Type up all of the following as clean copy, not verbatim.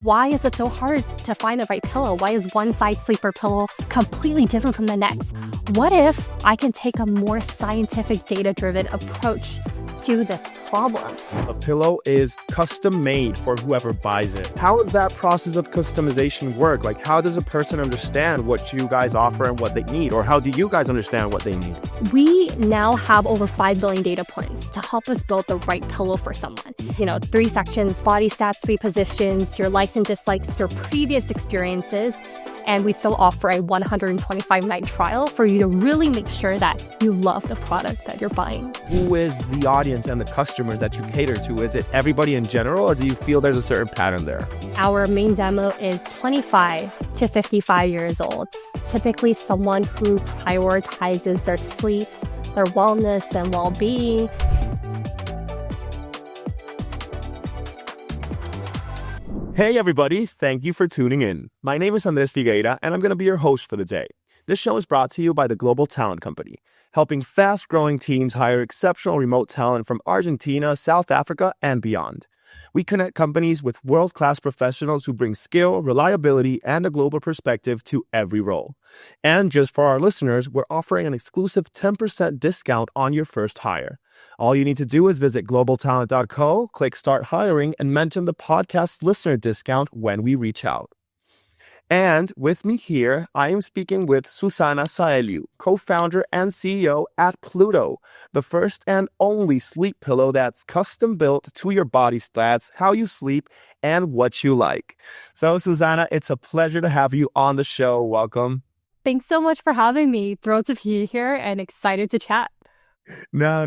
Why is it so hard to find the right pillow? Why is one side sleeper pillow completely different from the next? What if I can take a more scientific, data-driven approach to this problem? A pillow is custom made for whoever buys it. How does that process of customization work? Like, how does a person understand what you guys offer and what they need? Or how do you guys understand what they need? We now have over 5 billion data points to help us build the right pillow for someone. 3 sections: body stats, 3 positions, your likes and dislikes, your previous experiences. And we still offer a 125-night trial for you to really make sure that you love the product that you're buying. Who is the audience and the customers that you cater to? Is it everybody in general, or do you feel there's a certain pattern there? Our main demo is 25 to 55 years old. Typically someone who prioritizes their sleep, their wellness, and well-being. Hey everybody, thank you for tuning in. My name is Andres Figueira, and I'm going to be your host for the day. This show is brought to you by the Global Talent Company, helping fast-growing teams hire exceptional remote talent from Argentina, South Africa, and beyond. We connect companies with world-class professionals who bring skill, reliability, and a global perspective to every role. And just for our listeners, we're offering an exclusive 10% discount on your first hire. All you need to do is visit globaltalent.co, click Start Hiring, and mention the podcast listener discount when we reach out. And with me here, I am speaking with Susana Saeliu, co-founder and CEO at Pluto, the first and only sleep pillow that's custom built to your body stats, how you sleep, and what you like. So, Susana, it's a pleasure to have you on the show. Welcome. Thanks so much for having me. Thrilled to be here and excited to chat. No,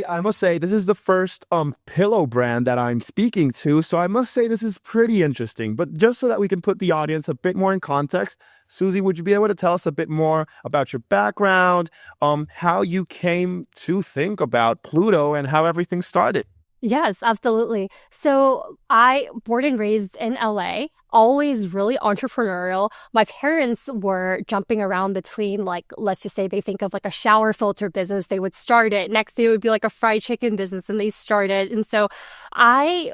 I must say, this is the first pillow brand that I'm speaking to, so I must say this is pretty interesting. But just so that we can put the audience a bit more in context, Susie, would you be able to tell us a bit more about your background, how you came to think about Pluto and how everything started? Yes, absolutely. So I born and raised in LA, always really entrepreneurial. My parents were jumping around between, like, let's just say they think of like a shower filter business, they would start it. Next, they would be like a fried chicken business and they started. And so I,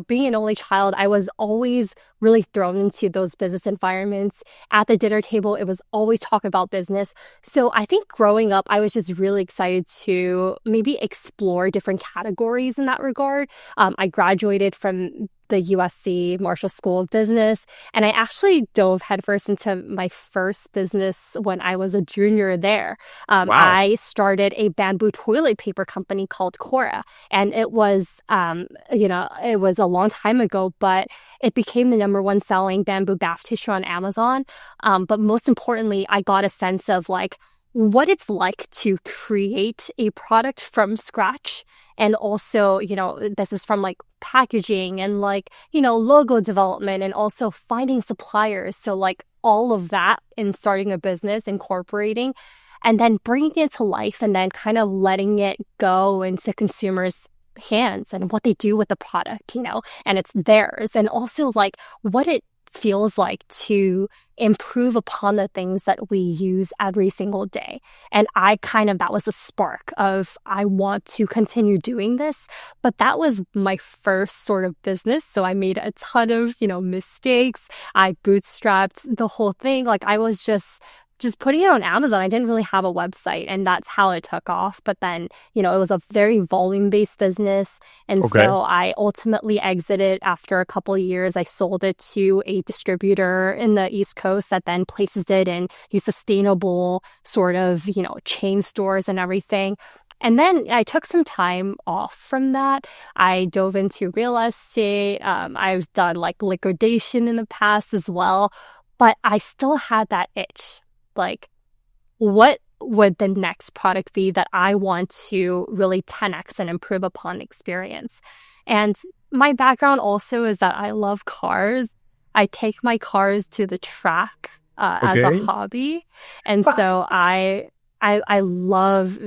being an only child, I was always really thrown into those business environments. At the dinner table, it was always talk about business. So I think growing up, I was just really excited to maybe explore different categories in that regard. I graduated from the USC Marshall School of Business, and I actually dove headfirst into my first business when I was a junior there. Wow. I started a bamboo toilet paper company called Cora, and it was, it was a long time ago, but it became the number 1 selling bamboo bath tissue on Amazon. But most importantly, I got a sense of like what it's like to create a product from scratch. And also, this is from like packaging and like, logo development and also finding suppliers. So like all of that in starting a business, incorporating, and then bringing it to life and then kind of letting it go into consumers' hands and what they do with the product, and it's theirs. And also like what it feels like to improve upon the things that we use every single day. And that was a spark of, I want to continue doing this. But that was my first sort of business. So I made a ton of, mistakes. I bootstrapped the whole thing. Like I was just putting it on Amazon. I didn't really have a website, and that's how it took off. But then, it was a very volume-based business. And so I ultimately exited after a couple of years. I sold it to a distributor in the East Coast that then places it in these sustainable sort of, chain stores and everything. And then I took some time off from that. I dove into real estate. I've done like liquidation in the past as well. But I still had that itch. Like, what would the next product be that I want to really 10x and improve upon experience? And my background also is that I love cars. I take my cars to the track as a hobby. And so I love,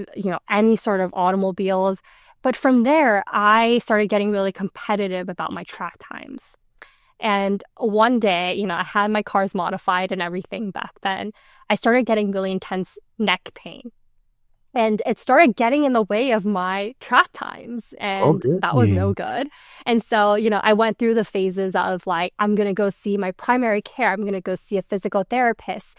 any sort of automobiles. But from there, I started getting really competitive about my track times. And one day, I had my cars modified and everything back then. I started getting really intense neck pain. And it started getting in the way of my track times, Oh, and that was no really? good. And so, I went through the phases of like, I'm going to go see my primary care. I'm going to go see a physical therapist,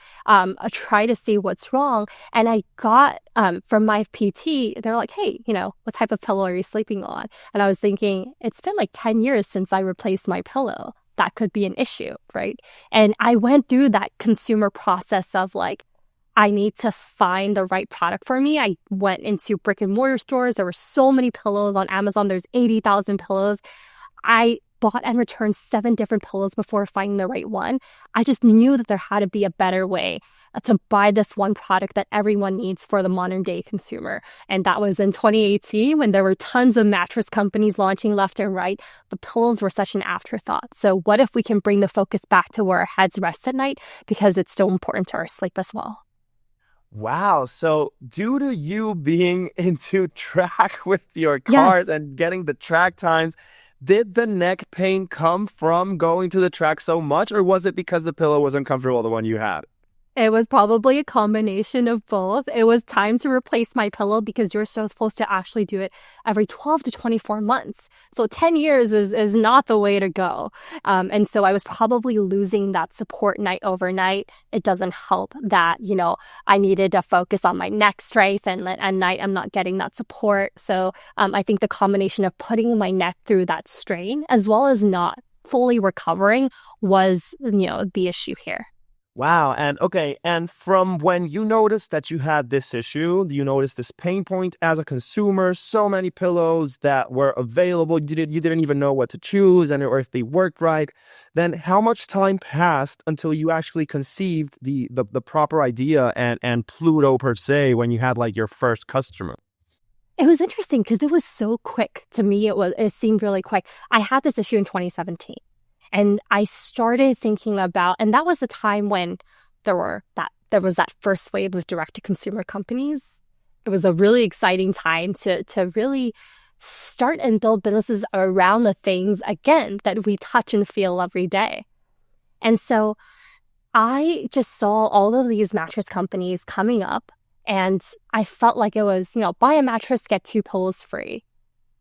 try to see what's wrong. And I got, from my PT, they're like, hey, what type of pillow are you sleeping on? And I was thinking, it's been like 10 years since I replaced my pillow. That could be an issue, right? And I went through that consumer process of like, I need to find the right product for me. I went into brick and mortar stores. There were so many pillows on Amazon. There's 80,000 pillows. I bought and returned 7 different pillows before finding the right one. I just knew that there had to be a better way to buy this one product that everyone needs for the modern day consumer. And that was in 2018 when there were tons of mattress companies launching left and right. The pillows were such an afterthought. So what if we can bring the focus back to where our heads rest at night, because it's so important to our sleep as well. Wow. So, due to you being into track with your cars Yes. and getting the track times, did the neck pain come from going to the track so much, or was it because the pillow was uncomfortable, the one you had? It was probably a combination of both. It was time to replace my pillow because you're supposed to actually do it every 12 to 24 months. So 10 years is not the way to go. And so I was probably losing that support night over night. It doesn't help that, I needed to focus on my neck strength, and at night I'm not getting that support. So I think the combination of putting my neck through that strain as well as not fully recovering was, the issue here. Wow. And okay. And from when you noticed that you had this issue, you noticed this pain point as a consumer, so many pillows that were available, you didn't even know what to choose and or if they worked right. Then how much time passed until you actually conceived the proper idea and Pluto per se when you had like your first customer? It was interesting because it was so quick. To me, it seemed really quick. I had this issue in 2017. And I started thinking about, and that was the time when there was that first wave of direct-to-consumer companies. It was a really exciting time to really start and build businesses around the things, again, that we touch and feel every day. And so I just saw all of these mattress companies coming up, and I felt like it was, buy a mattress, get 2 pillows free.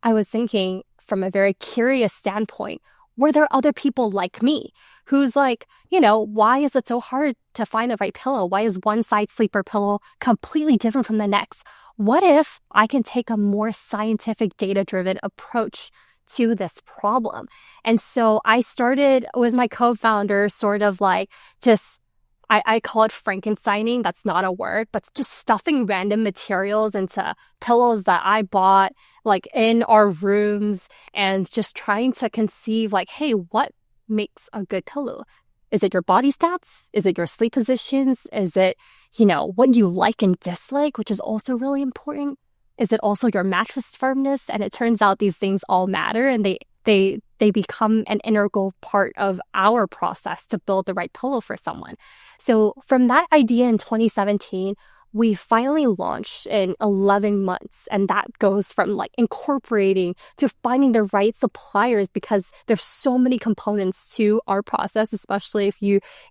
I was thinking from a very curious standpoint, were there other people like me who's like, why is it so hard to find the right pillow? Why is one side sleeper pillow completely different from the next? What if I can take a more scientific, data-driven approach to this problem? And so I started with my co-founder sort of like just, I call it Frankensteining. That's not a word, but just stuffing random materials into pillows that I bought like in our rooms and just trying to conceive like, hey, what makes a good pillow? Is it your body stats? Is it your sleep positions? Is it, what you like and dislike, which is also really important? Is it also your mattress firmness? And it turns out these things all matter, and they become an integral part of our process to build the right pillow for someone. So from that idea in 2017, we finally launched in 11 months. And that goes from like incorporating to finding the right suppliers, because there's so many components to our process, especially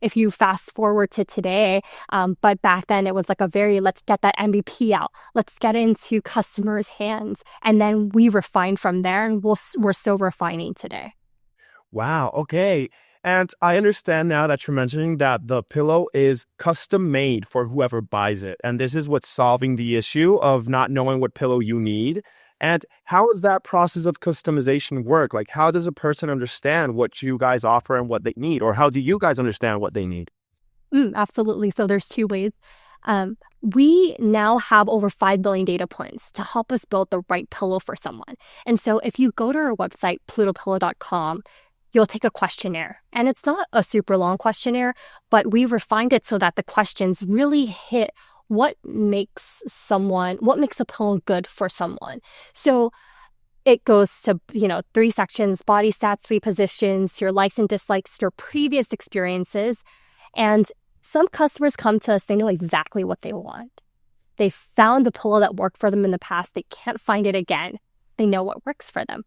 if you fast forward to today. But back then it was like let's get that MVP out. Let's get into customers' hands. And then we refined from there, and we're still refining today. Wow. Okay. And I understand now that you're mentioning that the pillow is custom made for whoever buys it. And this is what's solving the issue of not knowing what pillow you need. And how does that process of customization work? Like, how does a person understand what you guys offer and what they need? Or how do you guys understand what they need? Absolutely. So there's 2 ways. We now have over 5 billion data points to help us build the right pillow for someone. And so if you go to our website, plutopillow.com, you'll take a questionnaire. And it's not a super long questionnaire, but we refined it so that the questions really hit what makes a pillow good for someone. So it goes to, 3 sections: body stats, sleep positions, your likes and dislikes, your previous experiences. And some customers come to us, they know exactly what they want. They found the pillow that worked for them in the past. They can't find it again. They know what works for them.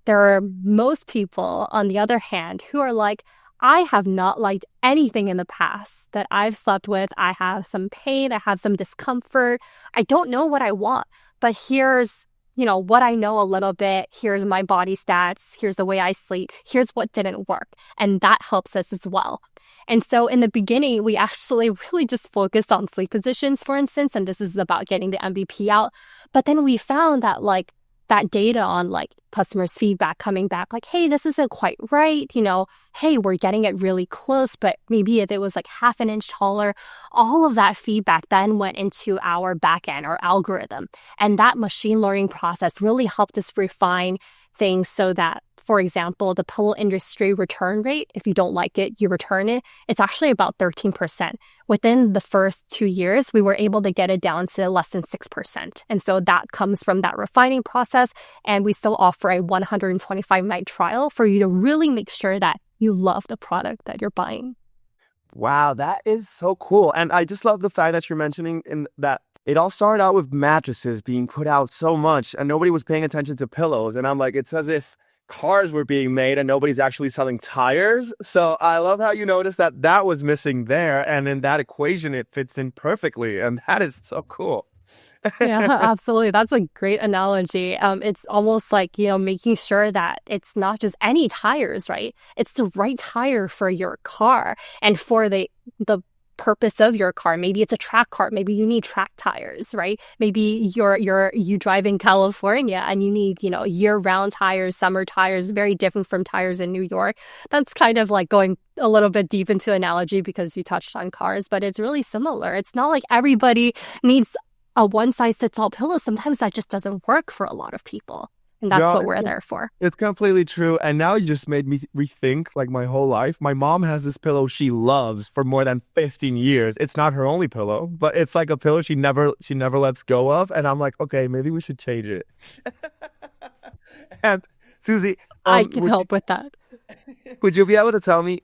There are most people, on the other hand, who are like, I have not liked anything in the past that I've slept with. I have some pain, I have some discomfort. I don't know what I want, but here's, what I know a little bit. Here's my body stats. Here's the way I sleep. Here's what didn't work. And that helps us as well. And so in the beginning, we actually really just focused on sleep positions, for instance, and this is about getting the MVP out. But then we found that that data on customers' feedback coming back, hey, this isn't quite right, hey, we're getting it really close, but maybe if it was half an inch taller, all of that feedback then went into our backend or algorithm. And that machine learning process really helped us refine things so that, for example, the pillow industry return rate, if you don't like it, you return it, it's actually about 13%. Within the first 2 years, we were able to get it down to less than 6%. And so that comes from that refining process. And we still offer a 125-night trial for you to really make sure that you love the product that you're buying. Wow, that is so cool. And I just love the fact that you're mentioning in that it all started out with mattresses being put out so much and nobody was paying attention to pillows. And I'm like, it's as if cars were being made and nobody's actually selling tires. So I love how you noticed that was missing there. And in that equation, it fits in perfectly. And that is so cool. Yeah, absolutely. That's a great analogy. It's almost like, making sure that it's not just any tires, right? It's the right tire for your car and for the purpose of your car. Maybe it's a track car. Maybe you need track tires, right? Maybe you drive in California and you need, year-round tires, summer tires, very different from tires in New York. That's kind of like going a little bit deep into analogy because you touched on cars, but it's really similar. It's not like everybody needs a one-size-fits-all pillow. Sometimes that just doesn't work for a lot of people. And that's what we're there for. It's completely true. And now you just made me rethink my whole life. My mom has this pillow she loves for more than 15 years. It's not her only pillow, but it's like a pillow she never lets go of. And I'm like, okay, maybe we should change it. And Susie, I can help with that. Would you be able to tell me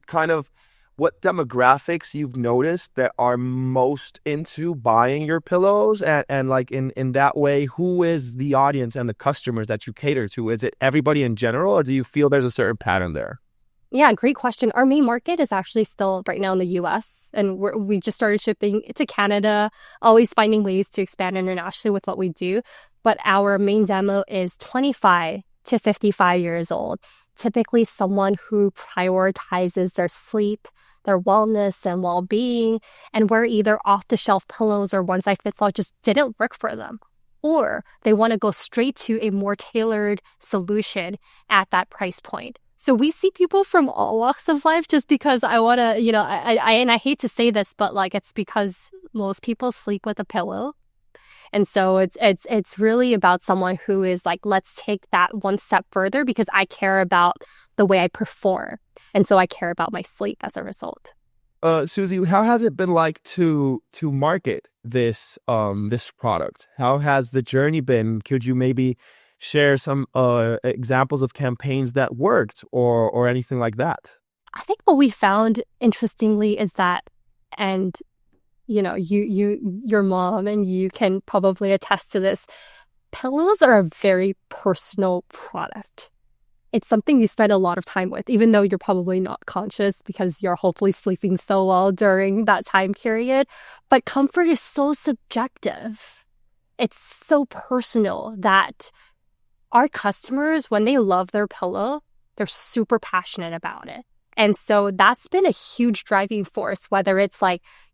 kind of what demographics you've noticed that are most into buying your pillows and in that way, who is the audience and the customers that you cater to? Is it everybody in general, or do you feel there's a certain pattern there? Yeah, great question. Our main market is actually still right now in the US, and we just started shipping to Canada, always finding ways to expand internationally with what we do. But our main demo is 25 to 55 years old, typically someone who prioritizes their sleep, their wellness and well-being, and where either off-the-shelf pillows or one-size-fits-all just didn't work for them. Or they want to go straight to a more tailored solution at that price point. So we see people from all walks of life just because I want to, I hate to say this, but it's because most people sleep with a pillow. And so it's really about someone who is let's take that one step further because I care about the way I perform. And so I care about my sleep as a result. Susie, how has it been like to market this product? How has the journey been? Could you maybe share some examples of campaigns that worked or anything like that? I think what we found interestingly is that, and your mom and you can probably attest to this, pillows are a very personal product. It's something you spend a lot of time with, even though you're probably not conscious because you're hopefully sleeping so well during that time period. But comfort is so subjective. It's so personal that our customers, when they love their pillow, they're super passionate about it. And so that's been a huge driving force, whether it's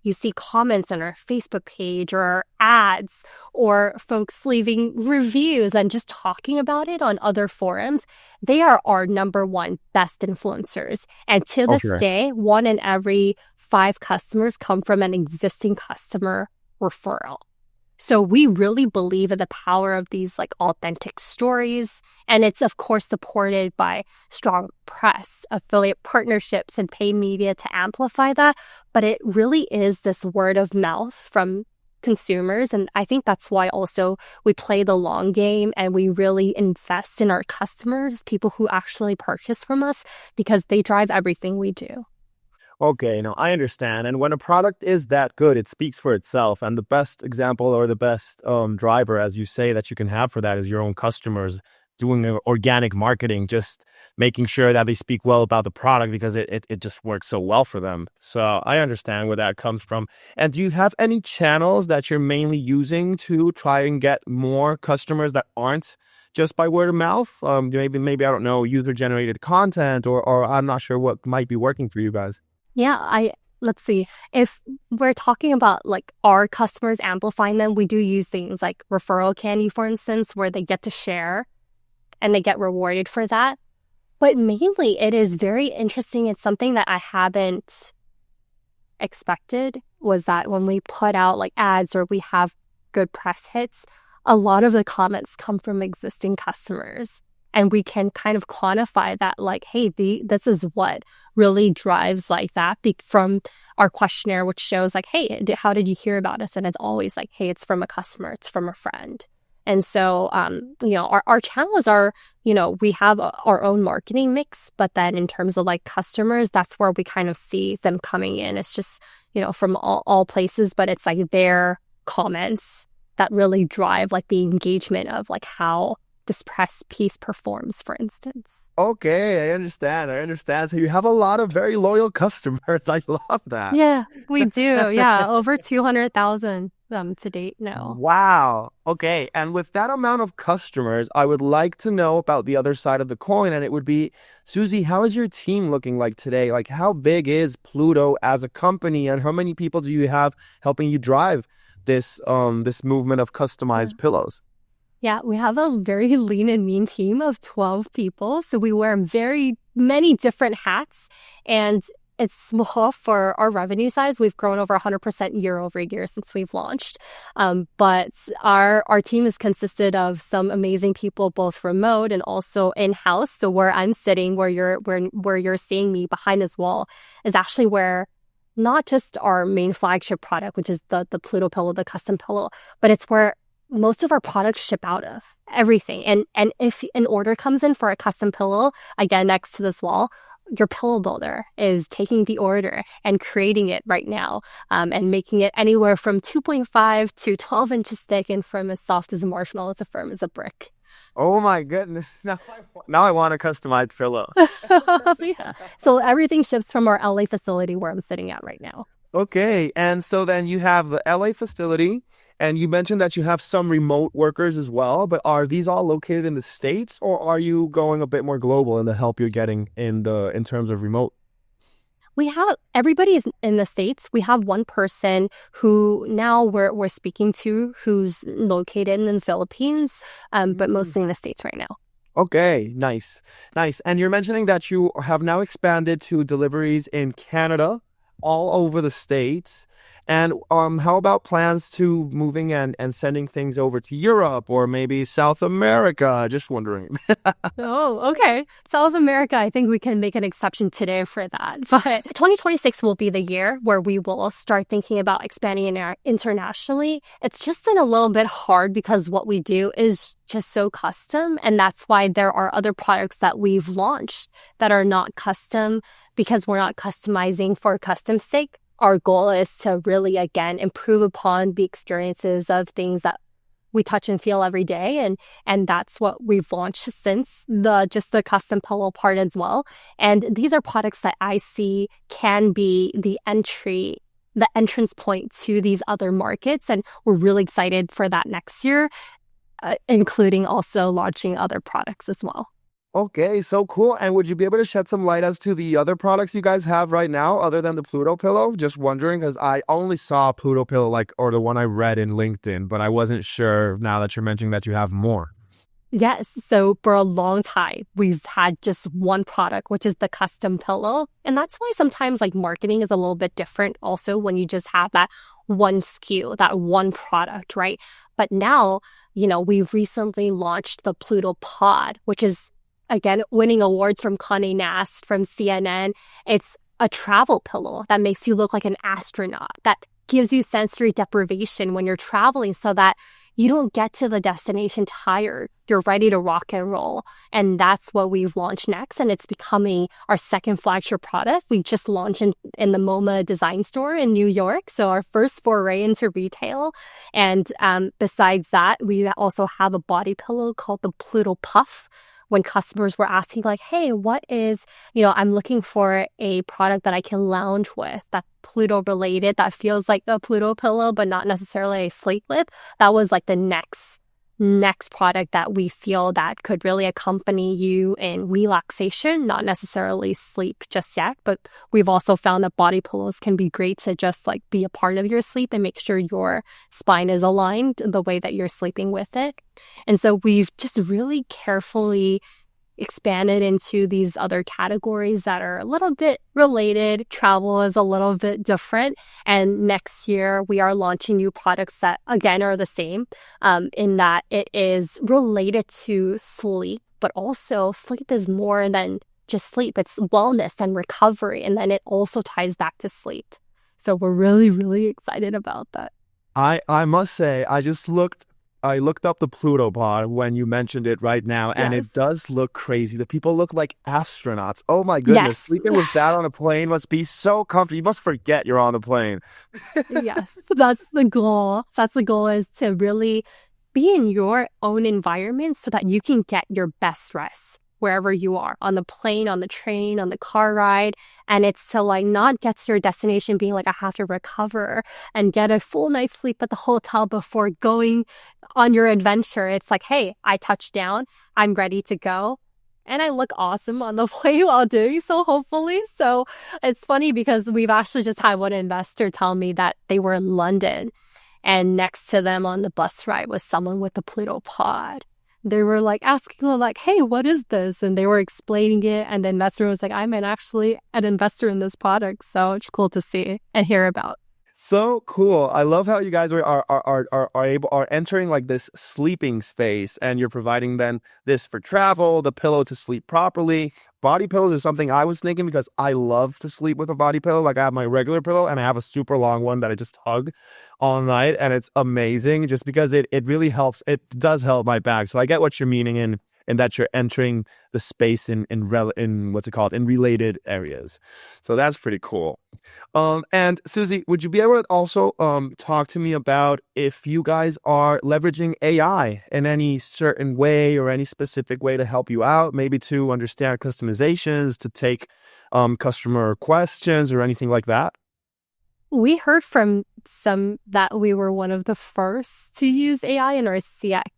you see comments on our Facebook page or our ads or folks leaving reviews and just talking about it on other forums. They are our number one best influencers. And to this day, 1 in every 5 customers come from an existing customer referral. So we really believe in the power of these authentic stories. And it's, of course, supported by strong press, affiliate partnerships, and paid media to amplify that. But it really is this word of mouth from consumers. And I think that's why also we play the long game and we really invest in our customers, people who actually purchase from us, because they drive everything we do. Okay, no, I understand. And when a product is that good, it speaks for itself. And the best example or the best driver, as you say, that you can have for that is your own customers doing organic marketing, just making sure that they speak well about the product because it just works so well for them. So I understand where that comes from. And do you have any channels that you're mainly using to try and get more customers that aren't just by word of mouth? Maybe I don't know, user generated content, or I'm not sure what might be working for you guys. Yeah, let's see. If we're talking about like our customers amplifying them, we do use things like referral candy, for instance, where they get to share and they get rewarded for that. But mainly it is very interesting. It's something that I haven't expected, was that when we put out like ads or we have good press hits, a lot of the comments come from existing customers. And we can kind of quantify that, like, hey, this is what really drives like that from our questionnaire, which shows like, hey, how did you hear about us? And it's always like, hey, it's from a customer, it's from a friend. And so, our channels are, we have our own marketing mix, but then in terms of like customers, that's where we kind of see them coming in. It's just, from all places, but it's like their comments that really drive like the engagement of like how this press piece performs, for instance. Okay, I understand. So you have a lot of very loyal customers. I love that. Yeah, we do. Yeah, over 200,000 to date now. Wow. Okay, and with that amount of customers, I would like to know about the other side of the coin, and it would be, Susie, how is your team looking like today? Like, how big is Pluto as a company, and how many people do you have helping you drive this movement of customized pillows? Yeah, we have a very lean and mean team of 12 people. So we wear very many different hats, and it's small for our revenue size. We've grown over 100% year over year since we've launched. But our team is consisted of some amazing people, both remote and also in-house. So where I'm sitting, where you're seeing me behind this wall, is actually where not just our main flagship product, which is the Pluto pillow, the custom pillow, but it's where most of our products ship out of, everything. And if an order comes in for a custom pillow, again, next to this wall, your pillow builder is taking the order and creating it right now, and making it anywhere from 2.5 to 12 inches thick and from as soft as a marshmallow to firm as a brick. Oh my goodness. Now I want a customized pillow. Yeah. So everything ships from our LA facility where I'm sitting at right now. Okay. And so then you have the LA facility, and you mentioned that you have some remote workers as well, but are these all located in the States, or are you going a bit more global in the help you're getting in terms of remote? Everybody is in the States. We have one person who now we're speaking to, who's located in the Philippines, but mostly in the States right now. Okay, nice. And you're mentioning that you have now expanded to deliveries in Canada, all over the States. And how about plans to moving and sending things over to Europe or maybe South America? Just wondering. Oh, okay. South America, I think we can make an exception today for that. But 2026 will be the year where we will start thinking about expanding internationally. It's just been a little bit hard because what we do is just so custom. And that's why there are other products that we've launched that are not custom, because we're not customizing for custom's sake. Our goal is to really, again, improve upon the experiences of things that we touch and feel every day. And that's what we've launched since the custom pillow part as well. And these are products that I see can be the entrance point to these other markets. And we're really excited for that next year, including also launching other products as well. Okay, so cool. And would you be able to shed some light as to the other products you guys have right now other than the Pluto pillow? Just wondering, because I only saw Pluto pillow or the one I read in LinkedIn, but I wasn't sure now that you're mentioning that you have more. Yes. So for a long time, we've had just one product, which is the custom pillow. And that's why sometimes like marketing is a little bit different also when you just have that one SKU, that one product, right? But now, we've recently launched the Pluto Pod, which is, again, winning awards from Condé Nast, from CNN. It's a travel pillow that makes you look like an astronaut, that gives you sensory deprivation when you're traveling so that you don't get to the destination tired. You're ready to rock and roll. And that's what we've launched next. And it's becoming our second flagship product. We just launched in the MoMA Design Store in New York. So our first foray into retail. And besides that, we also have a body pillow called the Pluto Puff. When customers were asking like, hey, what is, I'm looking for a product that I can lounge with, that Pluto related, that feels like a Pluto pillow, but not necessarily a sleep lip. That was like the next product that we feel that could really accompany you in relaxation, not necessarily sleep just yet. But we've also found that body pillows can be great to just like be a part of your sleep and make sure your spine is aligned the way that you're sleeping with it. And so we've just really carefully expanded into these other categories that are a little bit related. Travel is a little bit different. And next year, we are launching new products that, again, are the same in that it is related to sleep, but also sleep is more than just sleep. It's wellness and recovery. And then it also ties back to sleep. So we're really, really excited about that. I must say, I looked up the Pluto Pod when you mentioned it right now, and Yes. it does look crazy. The people look like astronauts. Oh my goodness. Yes. Sleeping with that on a plane must be so comfortable. You must forget you're on the plane. Yes, that's the goal. That's the goal, is to really be in your own environment so that you can get your best rest wherever you are, on the plane, on the train, on the car ride. And it's to like not get to your destination being like, I have to recover and get a full night's sleep at the hotel before going on your adventure. It's like, hey, I touched down, I'm ready to go. And I look awesome on the plane while doing so, hopefully. So it's funny because we've actually just had one investor tell me that they were in London and next to them on the bus ride was someone with the Pluto Pod. They were like asking them like, hey, what is this? And they were explaining it. And the investor was like, I'm actually an investor in this product. So it's cool to see and hear about. So cool. I love how you guys are entering like this sleeping space, and you're providing then this for travel, the pillow to sleep properly. Body pillows is something I was thinking because I love to sleep with a body pillow. Like I have my regular pillow and I have a super long one that I just hug all night, and it's amazing just because it really helps. It does help my back. So I get what you're meaning in that you're entering the space in what's it called, in related areas. So that's pretty cool. And Susie, would you be able to also talk to me about if you guys are leveraging AI in any certain way or any specific way to help you out, maybe to understand customizations, to take customer questions or anything like that? We heard from some that we were one of the first to use AI in our CX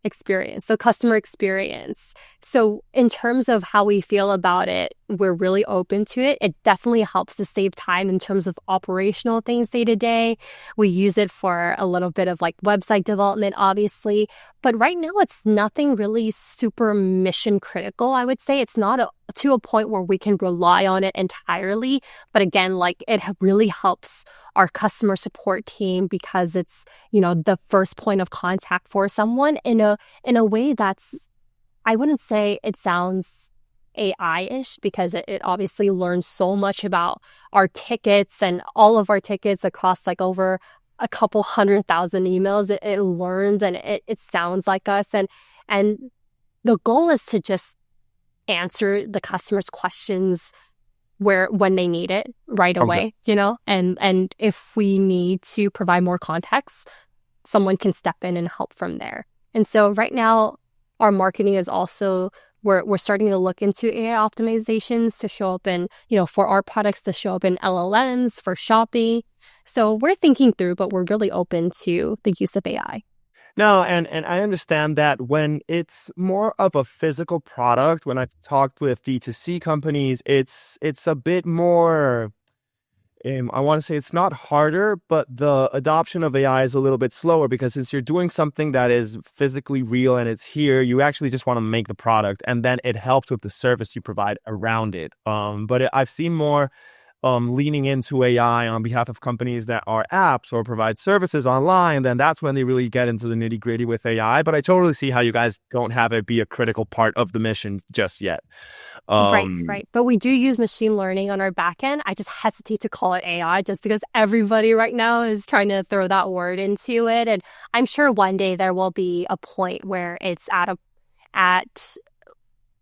experience, so customer experience. So in terms of how we feel about it, we're really open to it. It definitely helps to save time in terms of operational things day to day. We use it for a little bit of like website development, obviously. But right now, it's nothing really super mission critical. I would say it's not to a point where we can rely on it entirely. But again, like it really helps our customer support team because it's, the first point of contact for someone in a way that's, I wouldn't say it sounds AI-ish because it obviously learns so much about our tickets and all of our tickets across like over a couple 100,000 emails. It learns and it sounds like us. And the goal is to just answer the customer's questions when they need it right away, and if we need to provide more context, someone can step in and help from there. And so right now, our marketing is also, we're starting to look into AI optimizations to show up in, for our products to show up in LLMs, for shopping. So we're thinking through, but we're really open to the use of AI. No, and I understand that when it's more of a physical product, when I've talked with D2C companies, it's a bit more, I want to say it's not harder, but the adoption of AI is a little bit slower because since you're doing something that is physically real and it's here, you actually just want to make the product, and then it helps with the service you provide around it. But I've seen more leaning into AI on behalf of companies that are apps or provide services online, then that's when they really get into the nitty gritty with AI. But I totally see how you guys don't have it be a critical part of the mission just yet. Right. But we do use machine learning on our back end. I just hesitate to call it AI just because everybody right now is trying to throw that word into it. And I'm sure one day there will be a point where it's at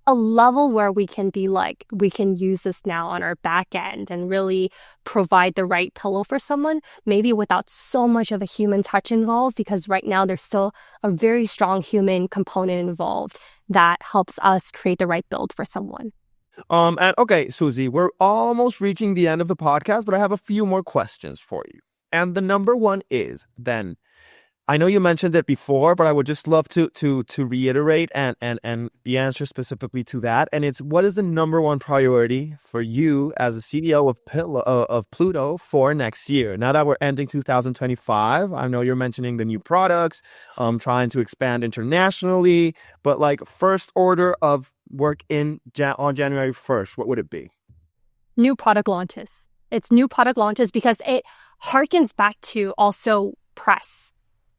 a level where we can be like, we can use this now on our back end and really provide the right pillow for someone, maybe without so much of a human touch involved, because right now there's still a very strong human component involved that helps us create the right build for someone. And okay, Susie, we're almost reaching the end of the podcast, but I have a few more questions for you. And the number one is then, I know you mentioned it before, but I would just love to reiterate and the answer specifically to that. And it's, what is the number one priority for you as a CEO of Pluto for next year? Now that we're ending 2025, I know you're mentioning the new products, trying to expand internationally, but like first order of work on January 1st, what would it be? New product launches. It's new product launches because it harkens back to also press.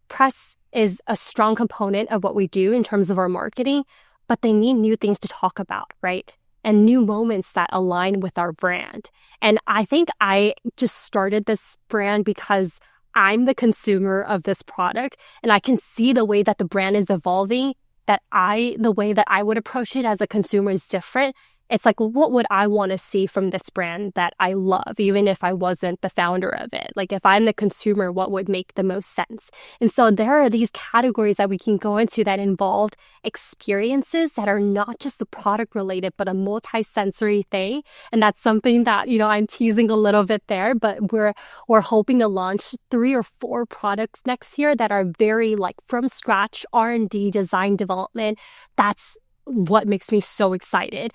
Press is a strong component of what we do in terms of our marketing, but they need new things to talk about, right? And new moments that align with our brand. And I think I just started this brand because I'm the consumer of this product and I can see the way that the brand is evolving, the way that I would approach it as a consumer is different. It's like, what would I want to see from this brand that I love, even if I wasn't the founder of it? Like, if I'm the consumer, what would make the most sense? And so there are these categories that we can go into that involve experiences that are not just the product related, but a multi-sensory thing. And that's something that, I'm teasing a little bit there, but we're hoping to launch 3 or 4 products next year that are very like from scratch R&D design development. That's what makes me so excited.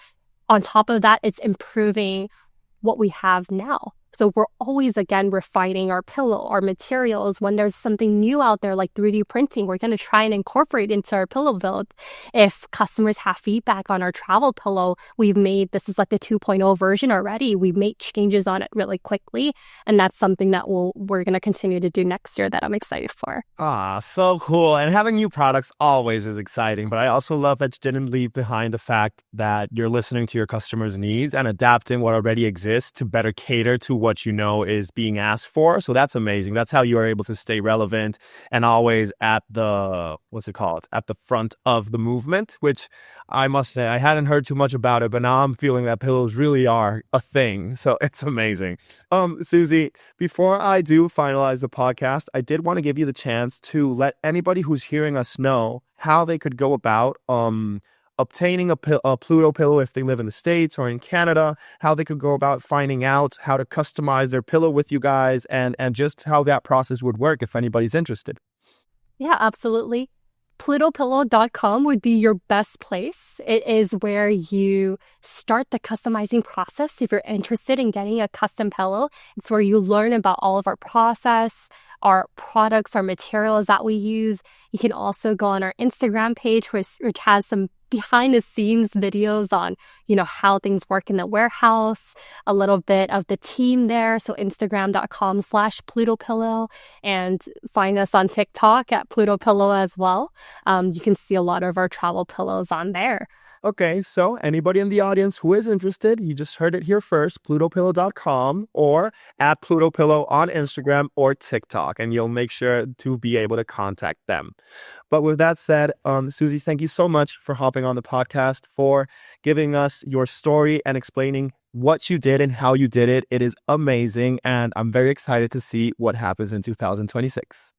On top of that, it's improving what we have now. So we're always, again, refining our pillow, our materials. When there's something new out there like 3D printing, we're going to try and incorporate into our pillow build. If customers have feedback on our travel pillow, this is like the 2.0 version already. We've made changes on it really quickly. And that's something that we're going to continue to do next year that I'm excited for. Ah, so cool. And having new products always is exciting. But I also love that you didn't leave behind the fact that you're listening to your customers' needs and adapting what already exists to better cater to what you know is being asked for. So that's amazing. That's how you are able to stay relevant and always at the, at the front of the movement, which I must say, I hadn't heard too much about it, but now I'm feeling that pillows really are a thing. So it's amazing. Susie, before I do finalize the podcast, I did want to give you the chance to let anybody who's hearing us know how they could go about obtaining a Pluto pillow if they live in the States or in Canada, how they could go about finding out how to customize their pillow with you guys, and just how that process would work if anybody's interested. Yeah, absolutely. PlutoPillow.com would be your best place. It is where you start the customizing process if you're interested in getting a custom pillow. It's where you learn about all of our process, our products, our materials that we use. You can also go on our Instagram page, which has some behind the scenes videos on, how things work in the warehouse, a little bit of the team there. So Instagram.com/PlutoPillow, and find us on TikTok at Pluto Pillow as well. You can see a lot of our travel pillows on there. Okay, so anybody in the audience who is interested, you just heard it here first, plutopillow.com or at Pluto Pillow on Instagram or TikTok, and you'll make sure to be able to contact them. But with that said, Susie, thank you so much for hopping on the podcast, for giving us your story and explaining what you did and how you did it. It is amazing, and I'm very excited to see what happens in 2026.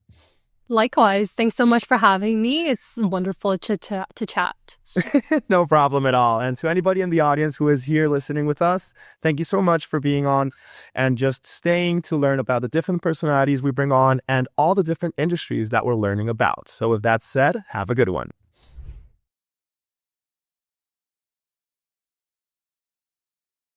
Likewise. Thanks so much for having me. It's wonderful to chat. No problem at all. And to anybody in the audience who is here listening with us, thank you so much for being on and just staying to learn about the different personalities we bring on and all the different industries that we're learning about. So with that said, have a good one.